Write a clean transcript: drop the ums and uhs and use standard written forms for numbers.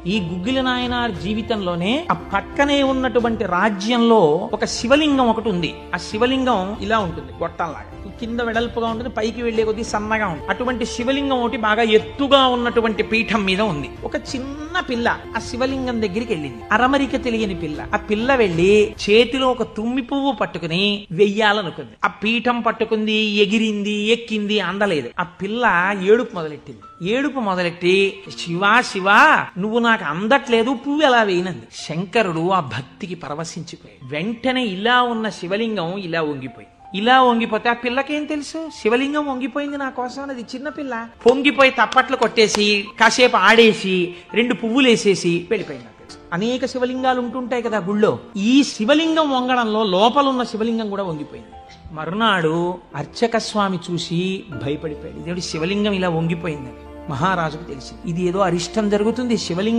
ఈ గుగ్గిల నాయనార్ జీవితంలోనే ఆ పక్కనే ఉన్నటువంటి రాజ్యంలో ఒక శివలింగం ఒకటి ఉంది. ఆ శివలింగం ఇలా ఉంటుంది, గొట్టంలాగా కింద వెడల్పుగా ఉంటుంది, పైకి వెళ్లే కొద్దీ సన్నగా ఉంటుంది. అటువంటి శివలింగం ఒకటి బాగా ఎత్తుగా ఉన్నటువంటి పీఠం మీద ఉంది. ఒక చిన్న పిల్ల ఆ శివలింగం దగ్గరికి వెళ్ళింది, అరమరిక తెలియని పిల్ల. ఆ పిల్ల వెళ్లి చేతిలో ఒక తుమ్మి పువ్వు పట్టుకుని వెయ్యాలనుకుంది. ఆ పీఠం పట్టుకుంది, ఎగిరింది, ఎక్కింది, అందలేదు. ఆ పిల్ల ఏడుపు మొదలెట్టింది. ఏడుపు మొదలెట్టి శివా శివా నువ్వు నాకు అందట్లేదు, పువ్వు ఎలా వేయనంది. శంకరుడు ఆ భక్తికి పరవశించిపోయాడు. వెంటనే ఇలా ఉన్న శివలింగం ఇలా వంగిపోతే ఆ పిల్లకేం తెలుసు శివలింగం వంగిపోయింది నా కోసం, అది చిన్నపిల్ల. పొంగిపోయి తప్పట్లు కొట్టేసి కాసేపు ఆడేసి 2 పువ్వులు వేసేసి వెళ్ళిపోయింది. అనేక శివలింగాలు ఉంటుంటాయి కదా గుళ్ళో, ఈ శివలింగం వంగడంలో లోపలున్న శివలింగం కూడా వంగిపోయింది. మరునాడు అర్చక స్వామి చూసి భయపడిపోయాడు. ఇదేంటి శివలింగం ఇలా వంగిపోయిందని. మహారాజుకు తెలిసింది ఇది ఏదో అరిష్టం జరుగుతుంది, శివలింగం